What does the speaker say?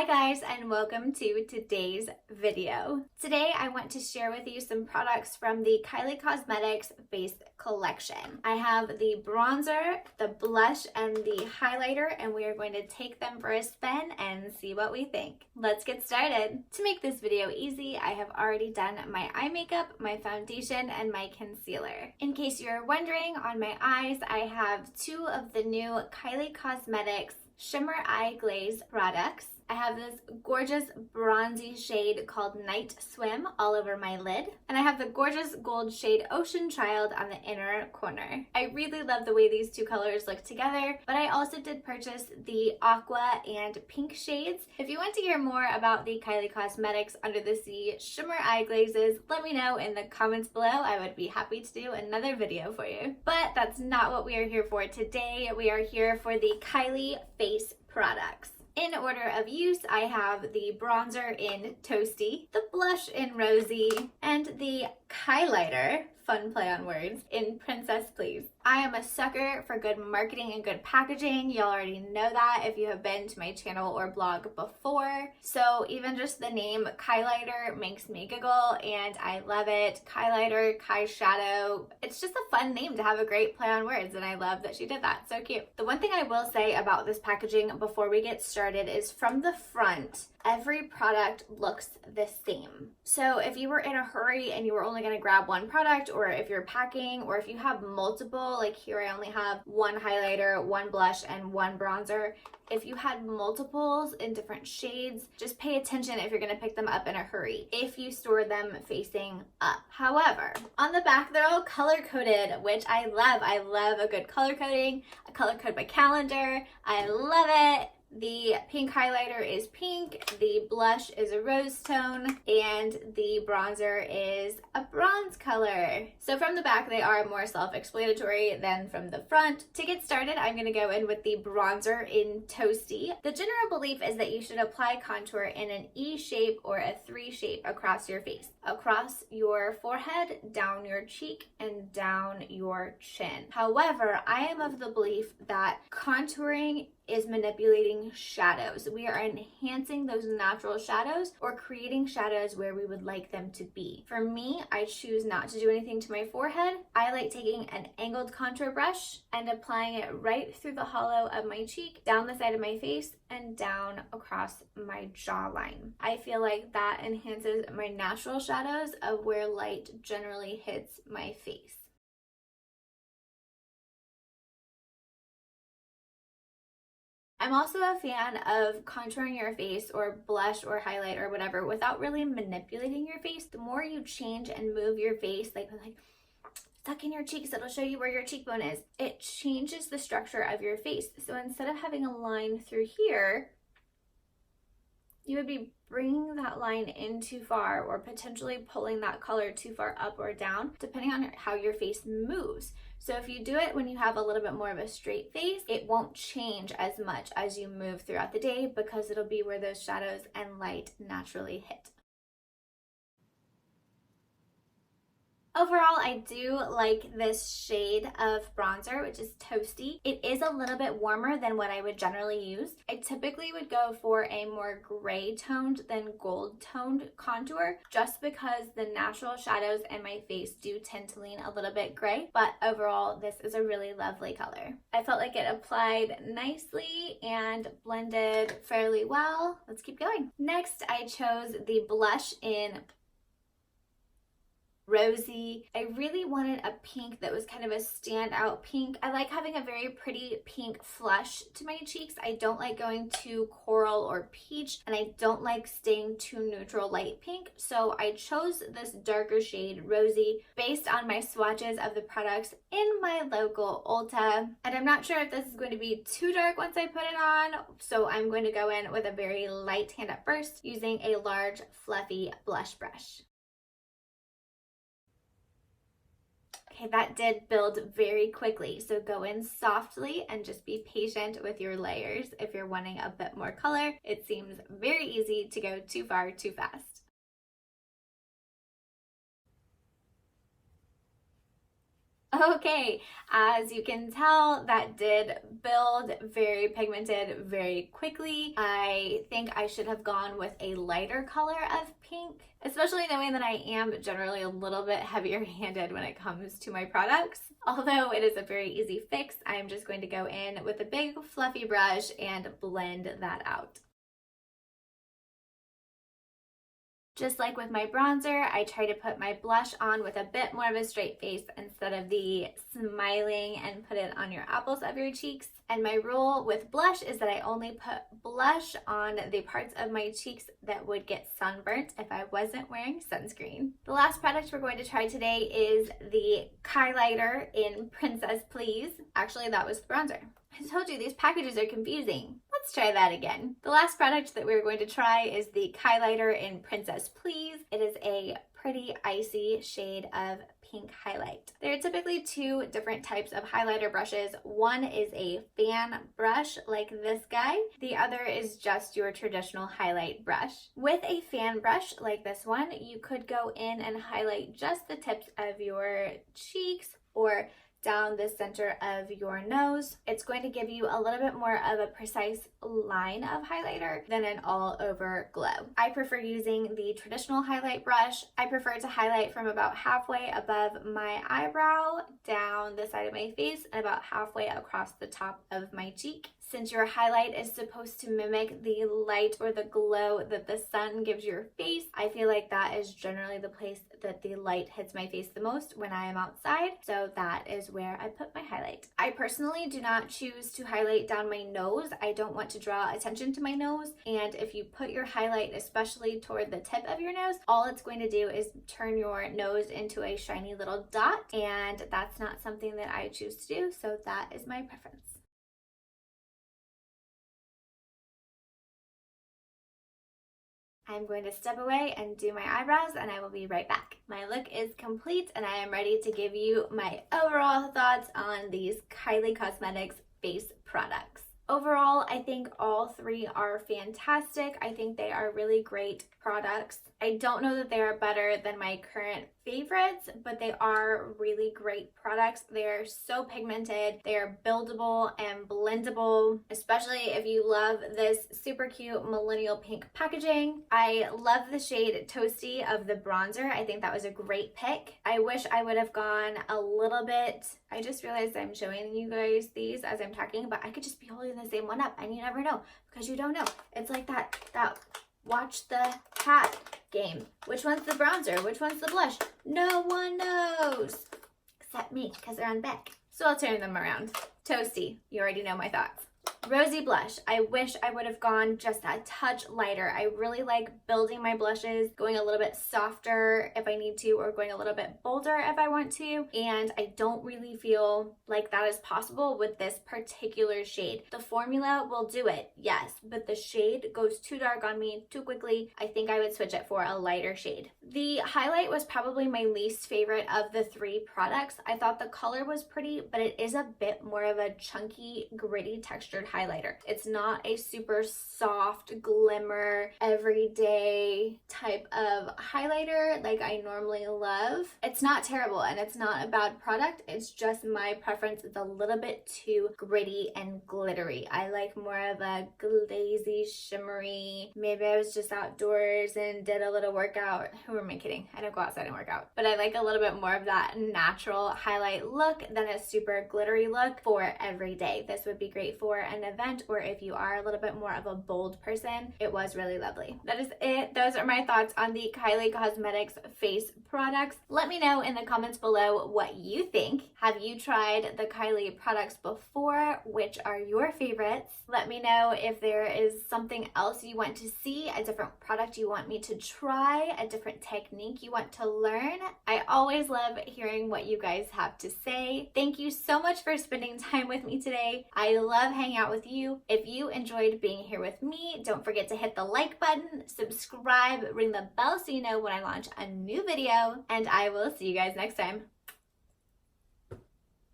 guys, and welcome to today's video. Today I want to share with you some products from the Kylie Cosmetics Face Collection. I have the bronzer, the blush, and the highlighter, and we are going to take them for a spin and see what we think. Let's get started. To make this video easy, I have already done my eye makeup, my foundation, and my concealer. In case you're wondering, on my eyes I have two of the new Kylie Cosmetics Shimmer Eye Glaze products. I have this gorgeous bronzy shade called Night Swim all over my lid. And I have the gorgeous gold shade Ocean Child on the inner corner. I really love the way these two colors look together, but I also did purchase the aqua and pink shades. If you want to hear more about the Kylie Cosmetics Under the Sea Shimmer Eye Glazes, let me know in the comments below. I would be happy to do another video for you. But that's not what we are here for today. We are here for the Kylie Face products. In order of use, I have the bronzer in Toasty, the blush in Rosy, and the Kylighter, fun play on words, in Princess Please. I am a sucker for good marketing and good packaging. You already know that if you have been to my channel or blog before. So even just the name Kylighter makes me giggle, and I love it. Kylighter, Eyeshadow. It's just a fun name to have a great play on words, and I love that she did that. So cute. The one thing I will say about this packaging before we get started is from the front, every product looks the same. So if you were in a hurry and you were only going to grab one product, or if you're packing, or if you have multiple, like here I only have one highlighter, one blush, and one bronzer. If you had multiples in different shades, just pay attention if you're going to pick them up in a hurry, if you store them facing up. However, on the back they're all color coded, which I love. I love a good color coding. I color code my calendar. I love it. The pink highlighter is pink, the blush is a rose tone, and the bronzer is a bronze color. So from the back they are more self-explanatory than from the front. To get started, I'm going to go in with the bronzer in Toasty. The general belief is that you should apply contour in an E shape or a 3 shape across your face. Across your forehead, down your cheek, and down your chin. However, I am of the belief that contouring is manipulating shadows. We are enhancing those natural shadows or creating shadows where we would like them to be. For me, I choose not to do anything to my forehead. I like taking an angled contour brush and applying it right through the hollow of my cheek, down the side of my face, and down across my jawline. I feel like that enhances my natural shadows of where light generally hits my face. I'm also a fan of contouring your face or blush or highlight or whatever without really manipulating your face. The more you change and move your face, like tuck in your cheeks, it'll show you where your cheekbone is. It changes the structure of your face. So instead of having a line through here, you would be bringing that line in too far or potentially pulling that color too far up or down, depending on how your face moves. So if you do it when you have a little bit more of a straight face, it won't change as much as you move throughout the day because it'll be where those shadows and light naturally hit. Overall, I do like this shade of bronzer, which is Toasty. It is a little bit warmer than what I would generally use. I typically would go for a more gray toned than gold toned contour, just because the natural shadows in my face do tend to lean a little bit gray, but overall, this is a really lovely color. I felt like it applied nicely and blended fairly well. Let's keep going. Next, I chose the blush in Rosy. I really wanted a pink that was kind of a standout pink. I like having a very pretty pink flush to my cheeks. I don't like going too coral or peach, and I don't like staying too neutral light pink. So I chose this darker shade, Rosy, based on my swatches of the products in my local Ulta. And I'm not sure if this is going to be too dark once I put it on, so I'm going to go in with a very light hand at first using a large fluffy blush brush. Okay, that did build very quickly, so go in softly and just be patient with your layers. If you're wanting a bit more color, it seems very easy to go too far too fast. Okay, as you can tell, that did build very pigmented very quickly. I think I should have gone with a lighter color of pink, especially knowing that I am generally a little bit heavier handed when it comes to my products. Although it is a very easy fix, I'm just going to go in with a big fluffy brush and blend that out. Just like with my bronzer, I try to put my blush on with a bit more of a straight face instead of the smiling and put it on your apples of your cheeks. And my rule with blush is that I only put blush on the parts of my cheeks that would get sunburnt if I wasn't wearing sunscreen. The last product we're going to try today is the Kylighter in Princess Please. Actually, that was the bronzer. I told you these packages are confusing. Let's try that again. The last product that we're going to try is the Kylighter in Princess Please. It is a pretty icy shade of pink highlight. There are typically two different types of highlighter brushes. One is a fan brush like this guy. The other is just your traditional highlight brush. With a fan brush like this one, you could go in and highlight just the tips of your cheeks or down the center of your nose. It's going to give you a little bit more of a precise line of highlighter than an all over glow. I prefer using the traditional highlight brush. I prefer to highlight from about halfway above my eyebrow down the side of my face and about halfway across the top of my cheek. Since your highlight is supposed to mimic the light or the glow that the sun gives your face, I feel like that is generally the place that the light hits my face the most when I am outside. So that is where I put my highlight. I personally do not choose to highlight down my nose. I don't want to draw attention to my nose. And if you put your highlight especially toward the tip of your nose, all it's going to do is turn your nose into a shiny little dot. And that's not something that I choose to do. So that is my preference. I'm going to step away and do my eyebrows and I will be right back. My look is complete and I am ready to give you my overall thoughts on these Kylie Cosmetics face products. Overall, I think all three are fantastic. I think they are really great products. I don't know that they are better than my current favorites, but they are really great products. They are so pigmented. They are buildable and blendable, especially if you love this super cute millennial pink packaging. I love the shade Toasty of the bronzer. I think that was a great pick. I wish I would have gone a little bit. I just realized I'm showing you guys these as I'm talking, but I could just be holding the same one up and you never know because you don't know. It's like that watch the hat game. Which one's the bronzer? Which one's the blush? No one knows except me because they're on back. So I'll turn them around. Toasty, you already know my thoughts. Rosy blush. I wish I would have gone just a touch lighter. I really like building my blushes, going a little bit softer if I need to, or going a little bit bolder if I want to. And I don't really feel like that is possible with this particular shade. The formula will do it, yes, but the shade goes too dark on me too quickly. I think I would switch it for a lighter shade. The highlight was probably my least favorite of the three products. I thought the color was pretty, but it is a bit more of a chunky, gritty textured highlighter. It's not a super soft, glimmer, everyday type of highlighter like I normally love. It's not terrible and it's not a bad product. It's just my preference is a little bit too gritty and glittery. I like more of a glazy, shimmery. Maybe I was just outdoors and did a little workout. Who am I kidding? I don't go outside and work out. But I like a little bit more of that natural highlight look than a super glittery look for every day. This would be great for an event, or if you are a little bit more of a bold person. It was really lovely. That is it. Those are my thoughts on the Kylie Cosmetics face products. Let me know in the comments below what you think. Have you tried the Kylie products before? Which are your favorites? Let me know if there is something else you want to see, a different product you want me to try, a different technique you want to learn. I always love hearing what you guys have to say. Thank you so much for spending time with me today. I love hanging out with you. If you enjoyed being here with me, don't forget to hit the like button, subscribe, ring the bell so you know when I launch a new video, and I will see you guys next time.